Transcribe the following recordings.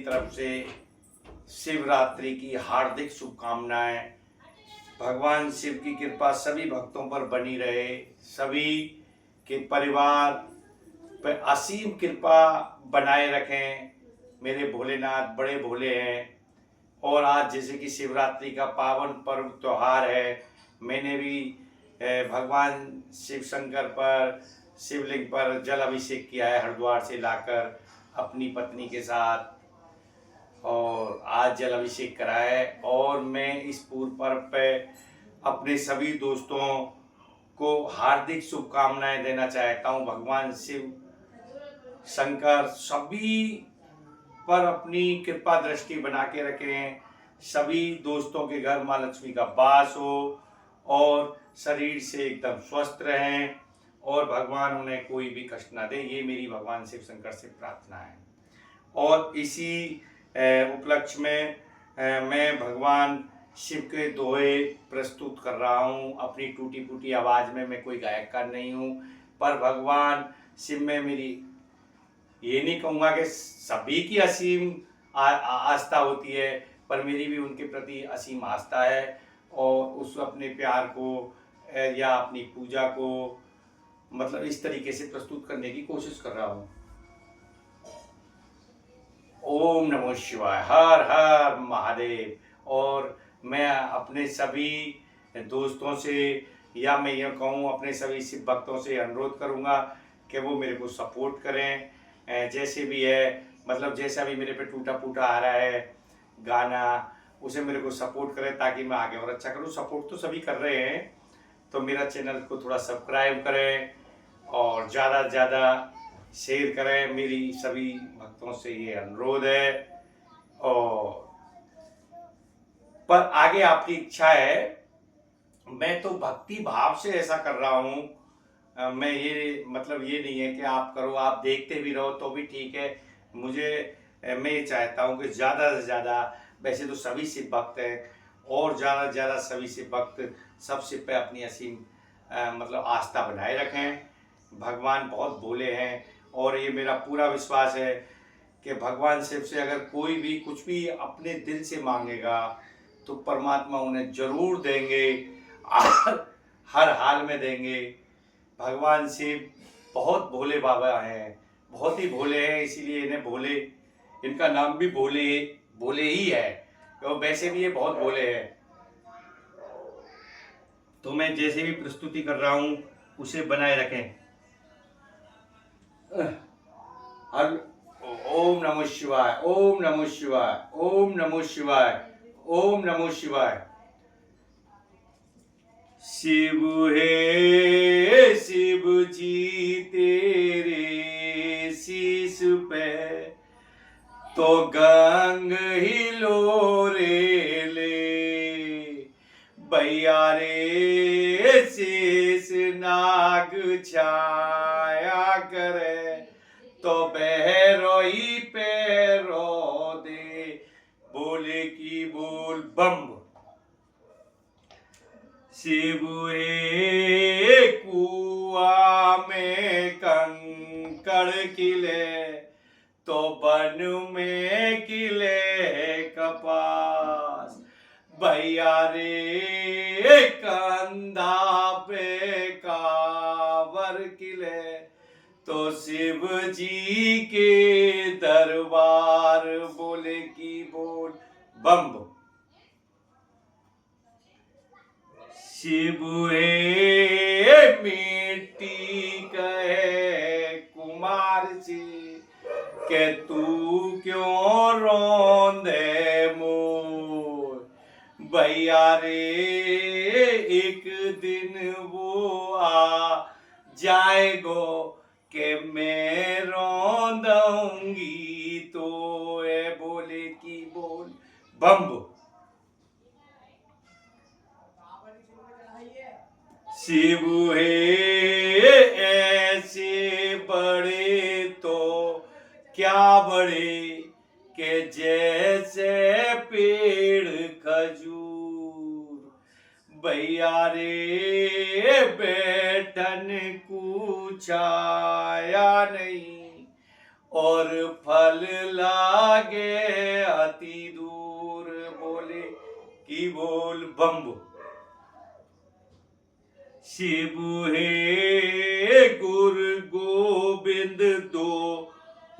तरफ से शिवरात्रि की हार्दिक शुभकामनाएं। भगवान शिव की कृपा सभी भक्तों पर बनी रहे, सभी के परिवार पर असीम कृपा बनाए रखें। मेरे भोलेनाथ बड़े भोले हैं। और आज जैसे कि शिवरात्रि का पावन पर्व त्यौहार है, मैंने भी भगवान शिव शंकर पर शिवलिंग पर जल अभिषेक किया है हरिद्वार से लाकर अपनी पत्नी के साथ, और आज जल अभिषेक करा है। और मैं इस पूर्व पर्व पे अपने सभी दोस्तों को हार्दिक शुभकामनाएं देना चाहता हूं। भगवान शिव शंकर सभी पर अपनी कृपा दृष्टि बना के रखें, सभी दोस्तों के घर माँ लक्ष्मी का वास हो और शरीर से एकदम स्वस्थ रहें और भगवान उन्हें कोई भी कष्ट ना दे। ये मेरी भगवान शिव शंकर से प्रार्थना है। और इसी उपलक्ष्य में मैं भगवान शिव के दोहे प्रस्तुत कर रहा हूँ अपनी टूटी फूटी आवाज़ में। मैं कोई गायककार नहीं हूँ, पर भगवान शिव में मेरी ये नहीं कहूँगा कि सभी की असीम आस्था होती है, पर मेरी भी उनके प्रति असीम आस्था है। और उस अपने प्यार को या अपनी पूजा को मतलब इस तरीके से प्रस्तुत करने की कोशिश कर रहा हूँ। ओम नमो शिवाय, हर हर महादेव। और मैं अपने सभी दोस्तों से या मैं ये कहूँ अपने सभी शिव भक्तों से अनुरोध करूँगा कि वो मेरे को सपोर्ट करें, जैसे भी है। मतलब जैसा भी मेरे पे टूटा फूटा आ रहा है गाना, उसे मेरे को सपोर्ट करें ताकि मैं आगे और अच्छा करूँ। सपोर्ट तो सभी कर रहे हैं, तो मेरा चैनल को थोड़ा सब्सक्राइब करें और ज़्यादा से ज़्यादा शेयर करें। मेरी सभी भक्तों से ये अनुरोध है। और पर आगे आपकी इच्छा है, मैं तो भक्ति भाव से ऐसा कर रहा हूँ। मैं ये मतलब ये नहीं है कि आप करो, आप देखते भी रहो तो भी ठीक है। मैं ये चाहता हूँ कि ज़्यादा से ज़्यादा, वैसे तो सभी शिव भक्त हैं, और ज़्यादा से ज़्यादा सभी शिव भक्त सब शिव पे अपनी असीम मतलब आस्था बनाए रखें। भगवान बहुत भोले हैं और ये मेरा पूरा विश्वास है कि भगवान शिव से अगर कोई भी कुछ भी अपने दिल से मांगेगा तो परमात्मा उन्हें जरूर देंगे, हर हाल में देंगे। भगवान शिव बहुत भोले बाबा हैं, बहुत ही भोले हैं, इसीलिए इन्हें भोले, इनका नाम भी भोले भोले ही है। तो वैसे भी ये बहुत भोले हैं। तो मैं जैसे भी प्रस्तुति कर रहा हूँ उसे बनाए रखें। ओम नमो शिवाय, ओम नमो शिवाय, ओम नमो शिवाय, ओम नमो शिवाय। शिव है शिव जी तेरे शीश पे तो गंग हिलोरे ले, भैया रे शेष नाग छाया करे तो बहरोई पैरो दे। बोले की बोल बम। शिव कुआ में कंकड़ खिले तो वन में खिले कपास, भैया रे कंधा पे कावर खिले तो शिव जी के दरबार। बोले की बोल बम। शिव मिट्टी कहे कुमार जी के तू क्यों रोंदे मोर, भैया रे एक दिन वो आ जाएगो के मैं रोंदूंगी तो ए। बोले की बोल बम। शिव ऐसे बड़े तो क्या बड़े के जैसे पेड़ खजूर, भैया रे बैठन को छाया नहीं और फल लागे अति दूर। बोले की बोल बम्बो। शिव हे गुरु गोविंद दो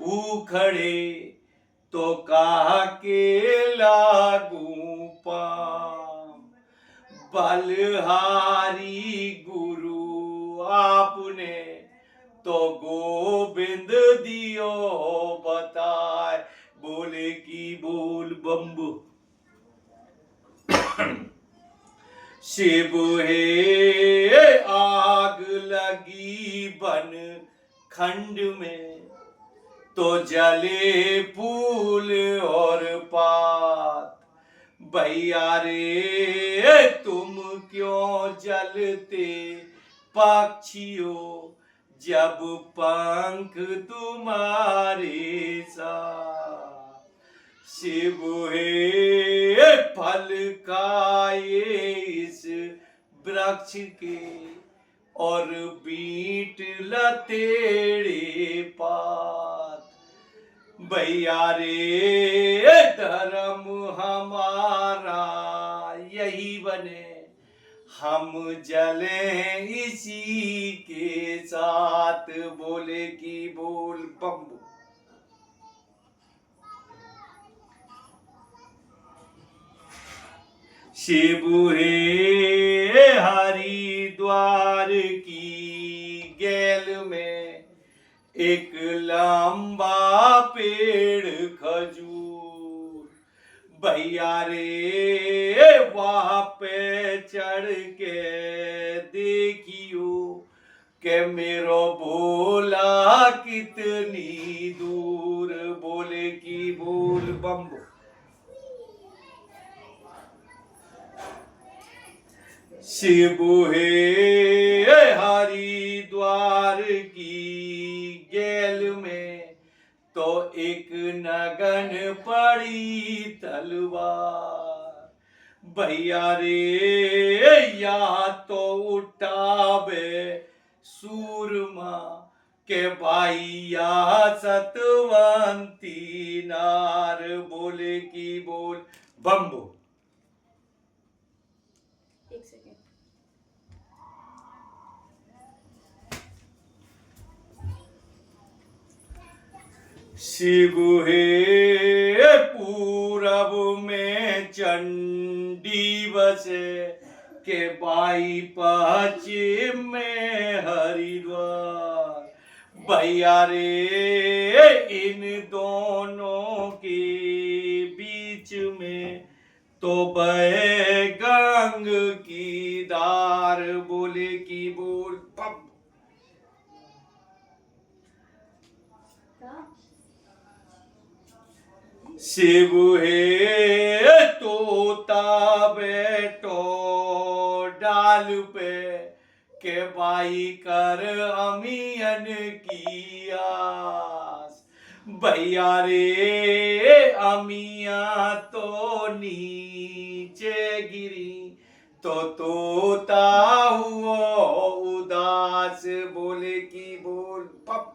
उखड़े तो कहा के लागू पाम। बलहारी गुरु आपने तो गोविंद दियो बताए। बोले की बोल बम्बू। शिव हे आग लगी बन खंड में तो जले फूल और पात। भैया रे तुम क्यों जलते पक्षियों जब पंख तुम्हारे साथ। शिव हे फल खाए इस वृक्ष के और बीट लतेड़े पात। भैया रे धर्म हमारा यही बने हम जले इसी के साथ। बोले की बोल बम्बू। शिव हे हरिद्वार की गेल में एक लंबा पेड़ खजूर। भैया रे वहाँ पे चढ़ के देखियो के मेरो भोला कितनी दूर। बोले की बोल बम्बो। शिव हे हरिद्वार की गेल में तो एक नगन पड़ी तलवार। भैया रे या तो उठावे सूरमा के भाई या सतवंती नार। बोले की बोल बम्बू। एक सेकेंड। शिव हे पूरब में चंडी बसे के बाई पश्चिम में हरिद्वार। भैया रे इन दोनों के बीच में तो बहे गंग की धार। बोले की बोल पप। शिव हे तोता बैठो डाल पे के बाई कर अमियन की आस। भैया रे अमिया तो नीचे गिरी तो तोता हुआ उदास। बोले की बोल पप।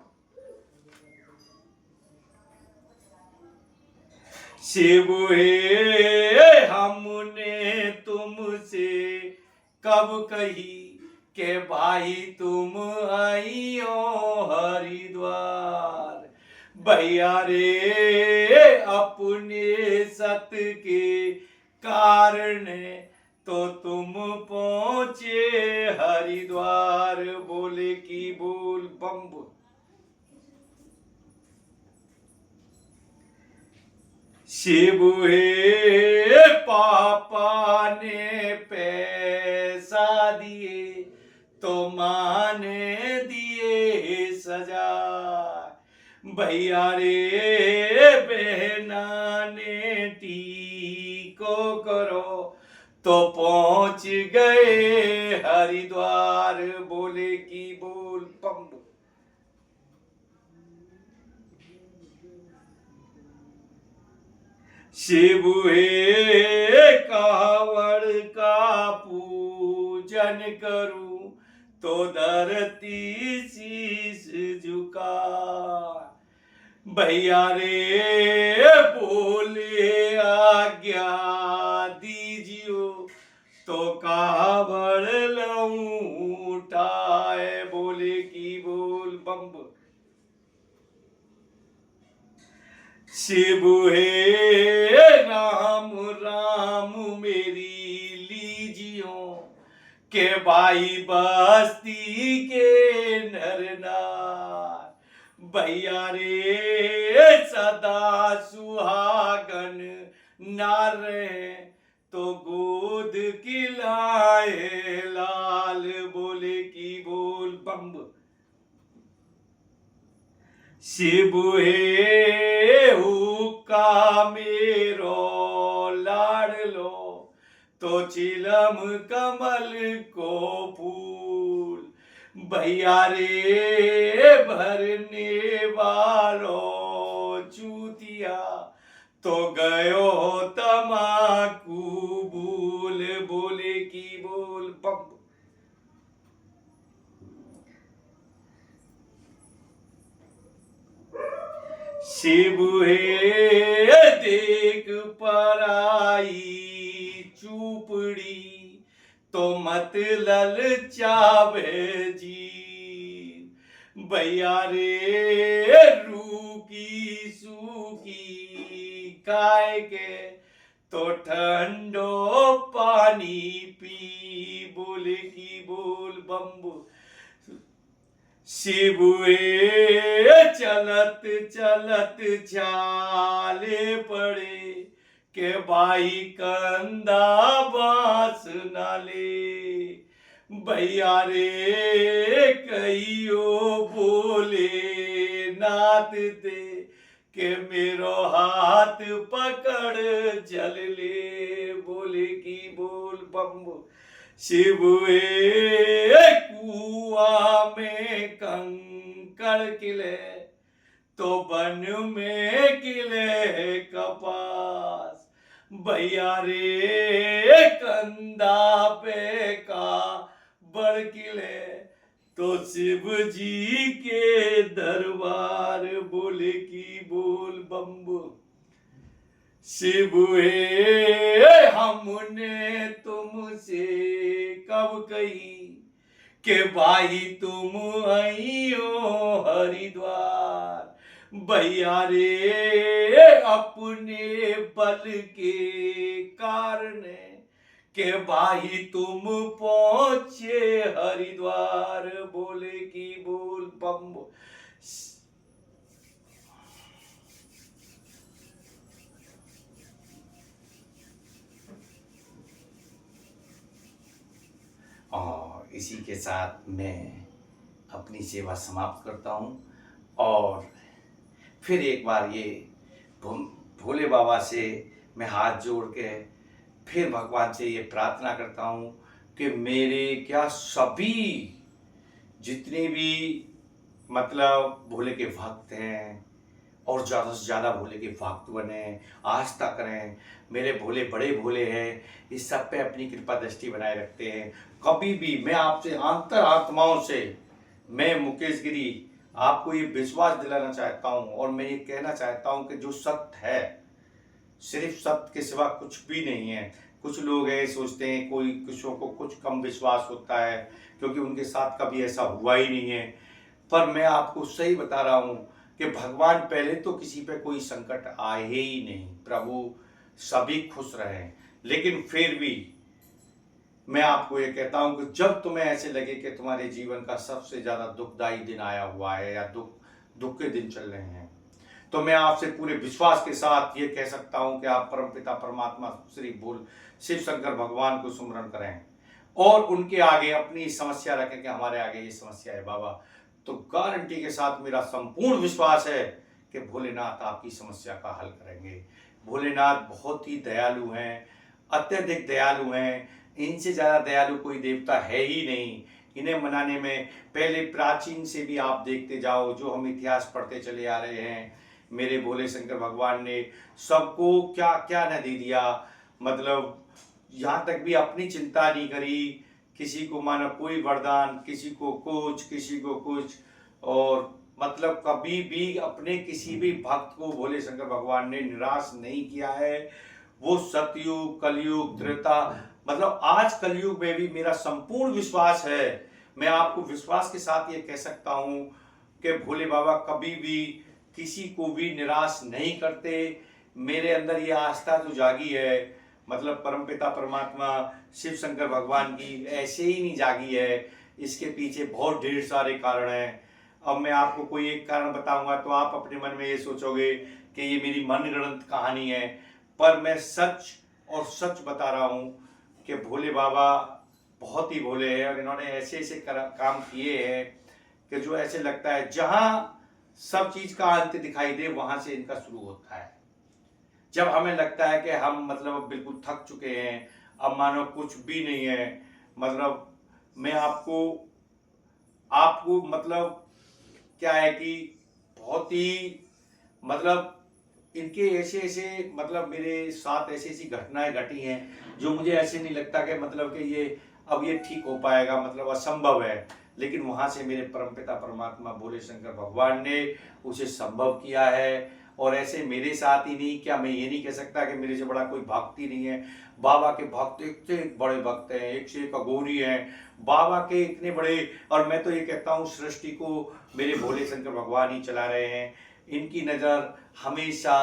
शिव हे हमने तुमसे कब कही के भाई तुम आइयो हरिद्वार। भैया रे अपने सत के कारण तो तुम पहुंचे हरिद्वार। बोले की बोल बम्बू। शिव हे पापा ने पैसा दिए तो माँ ने दिए सजा। भैया रे बहना ने टीको करो तो पहुंच गए हरिद्वार। बोले की बोल बम्बू। शिव हे कावड़ का पूजन करूं तो धरती शीश झुका। भैया रे बोले आज्ञा दीजियो तो कावड़ लऊं उठाए, बोले की बोल बम। शिव हे राम राम मेरी लीजियो के भाई बस्ती के नर नार। भैया रे सदा सुहागन नार रहे तो गोद खिलाए लाल, बोले की बोल बम। शिव हे हुक्का मेरो लाडलो तो चिलम कमल को फूल। भैया रे भरने वालो चूतिया तो गयो तमाकू भूल, बोले की बोल बम। शिव हे देख पराई चूपड़ी तो मत ललचावे जी। भैया रे रूकी सूखी काय के तो ठंडो पानी पी, बोले की बोल बम्बू। शिव हे चलत चलत चाले पड़े के भाई कंदा बास नाले। भैया रे कहियो बोले नाथ दे के मेरो हाथ पकड़ चल ले, बोले की बोल बम। शिव हे कुआ में कंकड़ किले तो बन में किले कपास। भैया रे कंधा पे का बड़ किले तो शिव जी के दरबार, बोले की बोल बम्बू। शिव हे हमने तुमसे कब कही के भाई तुम आइयो हरिद्वार। भैया रे अपने बल के कारण के भाई तुम पहुंचे हरिद्वार, बोले की बोल बम। और इसी के साथ मैं अपनी सेवा समाप्त करता हूँ और फिर एक बार ये भोले बाबा से मैं हाथ जोड़ के फिर भगवान से ये प्रार्थना करता हूँ कि मेरे क्या सभी जितने भी मतलब भोले के भक्त हैं और ज़्यादा से ज़्यादा भोले के भक्त बने, आस्था करें, मेरे भोले बड़े भोले हैं, इस सब पे अपनी कृपा दृष्टि बनाए रखते हैं। कभी भी मैं आपसे अंतर आत्माओं से मैं मुकेश गिरी आपको ये विश्वास दिलाना चाहता हूँ और मैं ये कहना चाहता हूँ कि जो सत्य है सिर्फ सत्य के सिवा कुछ भी नहीं है। कुछ लोग हैं सोचते हैं कोई कुछों को कुछ कम विश्वास होता है क्योंकि उनके साथ कभी ऐसा हुआ ही नहीं है, पर मैं आपको सही बता रहा हूँ कि भगवान पहले तो किसी पे कोई संकट आए ही नहीं, प्रभु सभी खुश रहे। लेकिन फिर भी मैं आपको ये कहता हूं कि जब तुम्हें ऐसे लगे कि तुम्हारे जीवन का सबसे ज्यादा दुखदायी दिन आया हुआ है या दुख के दिन चल रहे हैं, तो मैं आपसे पूरे विश्वास के साथ ये कह सकता हूं कि आप परमपिता परमात्मा श्री बोल शिव शंकर भगवान को सुमरन करें और उनके आगे अपनी समस्या रखें कि हमारे आगे ये समस्या है बाबा, तो गारंटी के साथ मेरा संपूर्ण विश्वास है कि भोलेनाथ आपकी समस्या का हल करेंगे। भोलेनाथ बहुत ही दयालु हैं, अत्यधिक दयालु हैं, इनसे ज़्यादा दयालु कोई देवता है ही नहीं। इन्हें मनाने में पहले प्राचीन से भी आप देखते जाओ, जो हम इतिहास पढ़ते चले आ रहे हैं, मेरे भोले शंकर भगवान ने सबको क्या क्या न दे दिया, मतलब यहाँ तक भी अपनी चिंता नहीं करी, किसी को मानो कोई वरदान, किसी को कुछ और मतलब कभी भी अपने किसी भी भक्त को भोले शंकर भगवान ने निराश नहीं किया है। वो सतयुग, कलयुग, त्रेता, मतलब आज कलयुग में भी मेरा संपूर्ण विश्वास है। मैं आपको विश्वास के साथ ये कह सकता हूँ कि भोले बाबा कभी भी किसी को भी निराश नहीं करते। मेरे अंदर ये आस्था जो जागी है, मतलब परमपिता परमात्मा शिव शंकर भगवान की ऐसे ही नहीं जागी है, इसके पीछे बहुत ढेर सारे कारण हैं। अब मैं आपको कोई एक कारण बताऊंगा तो आप अपने मन में ये सोचोगे कि ये मेरी मनगढ़ंत कहानी है, पर मैं सच और सच बता रहा हूँ कि भोले बाबा बहुत ही भोले हैं और इन्होंने ऐसे ऐसे काम किए हैं कि जो ऐसे लगता है जहां सब चीज का अंत दिखाई दे वहां से इनका शुरू होता है। जब हमें लगता है कि हम मतलब बिल्कुल थक चुके हैं, अब मानो कुछ भी नहीं है, मतलब मैं आपको आपको मतलब क्या है कि बहुत ही मतलब इनके ऐसे ऐसे मतलब मेरे साथ ऐसी ऐसी घटनाएं घटी हैं जो मुझे ऐसे नहीं लगता कि मतलब कि ये अब ये ठीक हो पाएगा, मतलब असंभव है। लेकिन वहां से मेरे परमपिता परमात्मा भोले शंकर भगवान ने उसे संभव किया है। और ऐसे मेरे साथ ही नहीं, क्या मैं ये नहीं कह सकता कि मेरे से बड़ा कोई भक्त ही नहीं है। बाबा के भक्त एक से एक बड़े भक्त हैं, एक से एक अघोरी हैं बाबा के, इतने बड़े। और मैं तो ये कहता हूँ सृष्टि को मेरे भोले शंकर भगवान ही चला रहे हैं। इनकी नज़र हमेशा,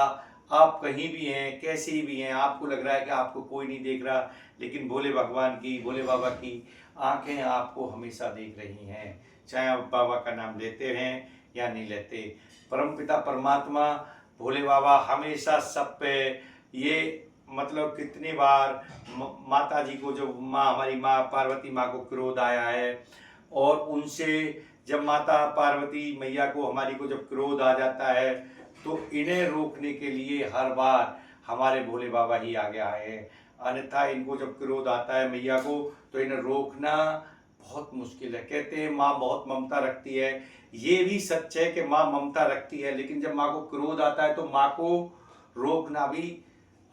आप कहीं भी हैं, कैसे भी हैं, आपको लग रहा है कि आपको कोई नहीं देख रहा, लेकिन भोले भगवान की, भोले बाबा की आंखें आपको हमेशा देख रही हैं, चाहे आप बाबा का नाम लेते हैं या नहीं लेते। परमपिता परमात्मा भोले बाबा हमेशा सब पे ये, मतलब कितनी बार माता जी को, जो माँ हमारी माँ पार्वती माँ को क्रोध आया है, और उनसे जब माता पार्वती मैया को, हमारी को जब क्रोध आ जाता है तो इन्हें रोकने के लिए हर बार हमारे भोले बाबा ही आगे आए हैं। अन्यथा इनको जब क्रोध आता है मैया को तो इन्हें रोकना बहुत मुश्किल है। कहते हैं माँ बहुत ममता रखती है, ये भी सच है कि माँ ममता रखती है, लेकिन जब माँ को क्रोध आता है तो माँ को रोकना भी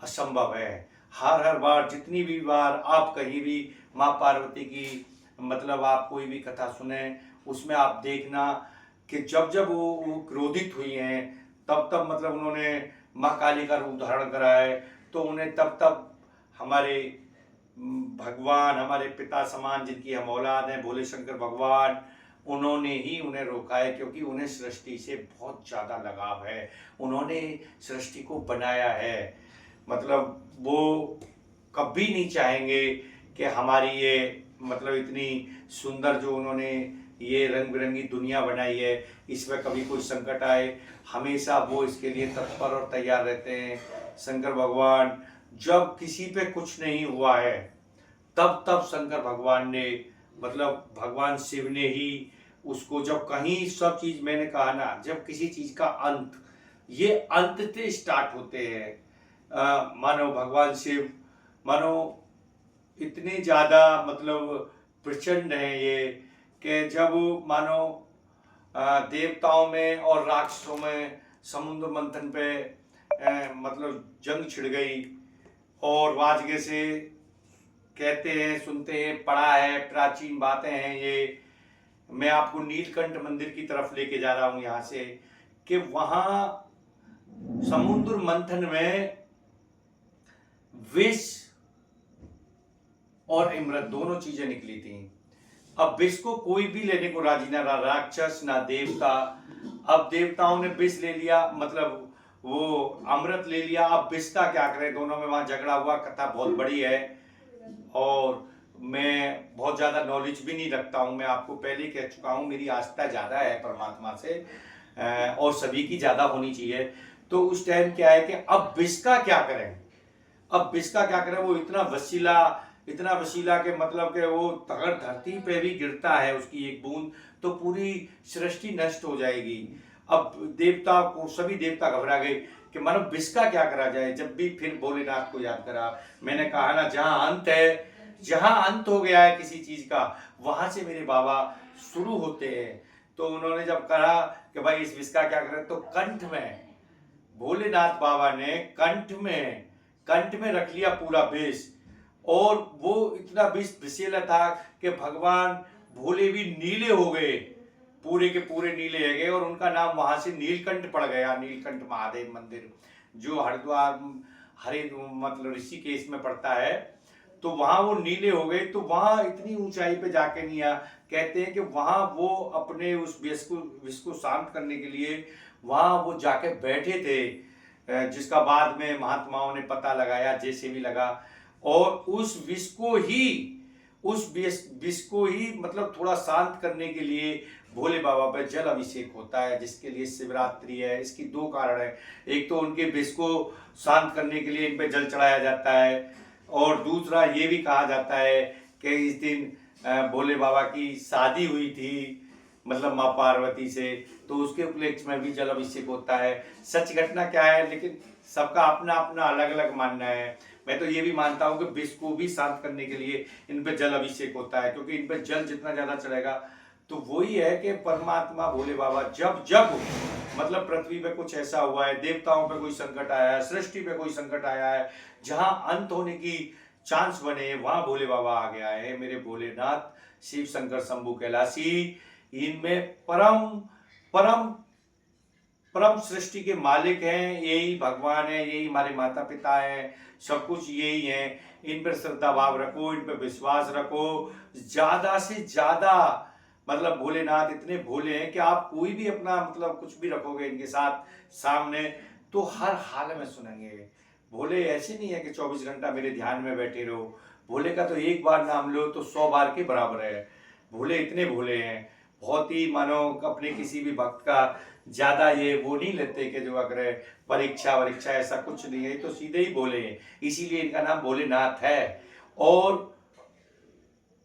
असंभव है। हर हर बार, जितनी भी बार आप कहीं भी माँ पार्वती की मतलब आप कोई भी कथा सुने, उसमें आप देखना कि जब जब वो क्रोधित हुई हैं तब तब मतलब उन्होंने माँ काली का रूप धारण करा है, तो उन्हें तब तब हमारे भगवान, हमारे पिता समान जिनकी हम औलाद हैं, भोले शंकर भगवान, उन्होंने ही उन्हें रोका है, क्योंकि उन्हें सृष्टि से बहुत ज़्यादा लगाव है। उन्होंने सृष्टि को बनाया है, मतलब वो कभी नहीं चाहेंगे कि हमारी ये मतलब इतनी सुंदर जो उन्होंने ये रंग बिरंगी दुनिया बनाई है, इसमें कभी कोई संकट आए। हमेशा वो इसके लिए तत्पर और तैयार रहते हैं। शंकर भगवान जब किसी पे कुछ नहीं हुआ है तब तब शंकर भगवान ने, मतलब भगवान शिव ने ही उसको, जब कहीं सब चीज, मैंने कहा ना, जब किसी चीज का अंत, ये अंत से स्टार्ट होते हैं। मानो भगवान शिव, मानो इतने ज्यादा मतलब प्रचंड है ये, कि जब मानो देवताओं में और राक्षसों में समुद्र मंथन पे मतलब जंग छिड़ गई, और वाजगे से कहते हैं, सुनते हैं, पढ़ा है, प्राचीन बातें हैं ये। मैं आपको नीलकंठ मंदिर की तरफ लेके जा रहा हूं यहाँ से, कि वहां समुद्र मंथन में विष और अमृत दोनों चीजें निकली थी। अब विष को कोई भी लेने को राजी ना रहा, राक्षस ना देवता। अब देवताओं ने विष ले लिया, मतलब वो अमृत ले लिया। अब विष का क्या करें, दोनों में वहां झगड़ा हुआ। कथा बहुत बड़ी है और मैं बहुत ज्यादा नॉलेज भी नहीं रखता हूं। मैं आपको पहले ही कह चुका हूं, मेरी आस्था ज्यादा है परमात्मा से, और सभी की ज्यादा होनी चाहिए। तो उस टाइम क्या है कि अब विष का क्या करें, अब विष का क्या करें। वो इतना वसीला के मतलब कि वो अगर धरती पे भी गिरता है उसकी एक बूंद तो पूरी सृष्टि नष्ट हो जाएगी। अब देवता को, सभी देवता घबरा गए कि मानो विष का क्या करा जाए। जब भी फिर भोलेनाथ को याद करा, मैंने कहा ना, जहां अंत है, जहां अंत हो गया है किसी चीज का, वहां से मेरे बाबा शुरू होते हैं। तो उन्होंने जब कहा कि भाई इस विष का क्या करें, तो कंठ में, भोलेनाथ बाबा ने कंठ में रख लिया पूरा विष। और वो इतना विष विषैला था कि भगवान भोले भी नीले हो गए, पूरे के पूरे नीले हो गए और उनका नाम वहां से नीलकंठ पड़ गया, नीलकंठ महादेव मंदिर, जो हरिद्वार हरे मतलब ऋषिकेश में पड़ता है। तो वहां वो नीले हो गए, तो वहां इतनी ऊंचाई पे जाके नहीं आया। कहते हैं कि वहां वो अपने उस विष को शांत करने के लिए वहां वो जाके बैठे थे, जिसका बाद में महात्माओं ने पता लगाया, जैसे भी लगा। और उस विष को ही मतलब थोड़ा शांत करने के लिए भोले बाबा पर जल अभिषेक होता है, जिसके लिए शिवरात्रि है। इसकी दो कारण है, एक तो उनके विष को शांत करने के लिए इन पे जल चढ़ाया जाता है, और दूसरा ये भी कहा जाता है कि इस दिन भोले बाबा की शादी हुई थी, मतलब माँ पार्वती से, तो उसके उपलक्ष्य में भी जल अभिषेक होता है। सच घटना क्या है, लेकिन सबका अपना अपना अलग अलग मानना है। मैं तो ये भी मानता हूँ कि विष को भी शांत करने के लिए इन पे जल अभिषेक होता है, क्योंकि इन पे जल जितना ज्यादा चढ़ेगा, तो वही है कि परमात्मा भोले बाबा जब जब मतलब पृथ्वी पे कुछ ऐसा हुआ है, देवताओं पे कोई संकट आया है, सृष्टि पे कोई संकट आया है, जहां अंत होने की चांस बने, वहां भोले बाबा आ गया है। मेरे भोलेनाथ शिव शंकर शंभू कैलाशी, इनमें परम परम परम सृष्टि के मालिक हैं, यही भगवान है, यही हमारे माता पिता हैं, सब कुछ यही है। इन पर श्रद्धा भाव रखो, इन पर विश्वास रखो, ज्यादा से ज्यादा। मतलब भोलेनाथ इतने भोले हैं कि आप कोई भी अपना मतलब कुछ भी रखोगे इनके साथ सामने, तो हर हाल में सुनेंगे। भोले ऐसे नहीं है कि 24 घंटा मेरे ध्यान में बैठे रहो। भोले का तो एक बार नाम लो तो 100 बार के बराबर है। भोले इतने भोले हैं, बहुत ही मानो अपने किसी भी भक्त का ज्यादा ये वो नहीं लेते कि जो अगर परीक्षा वरीक्षा, ऐसा कुछ नहीं है, तो सीधे ही भोले हैं, इसीलिए इनका नाम भोलेनाथ है। और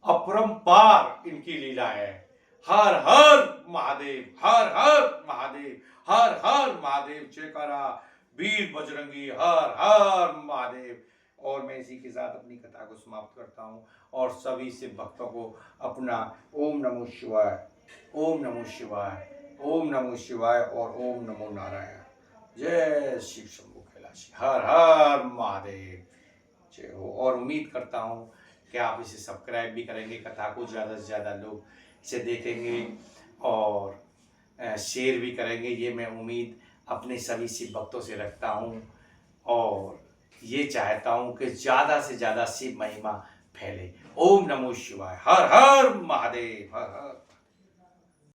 अपरंपार इनकी लीला है। हर हर महादेव, हर हर महादेव, हर हर महादेव, जयकारा वीर बजरंगी, हर हर महादेव। और मैं इसी के साथ अपनी कथा को समाप्त करता हूँ, और सभी शिव भक्तों को अपना ओम नमो शिवाय, ओम नमो शिवाय, ओम नमो शिवाय और ओम नमो नारायण। जय शिव शंभू कैलाशी, हर हर महादेव, जय हो। और उम्मीद करता हूँ कि आप इसे सब्सक्राइब भी करेंगे, कथा को ज़्यादा से ज़्यादा लोग इसे देखेंगे और शेयर भी करेंगे। ये मैं उम्मीद अपने सभी शिव भक्तों से रखता हूँ, और ये चाहता हूँ कि ज़्यादा से ज़्यादा शिव महिमा फैले। ओम नमो शिवाय, हर हर महादेव, हर हर।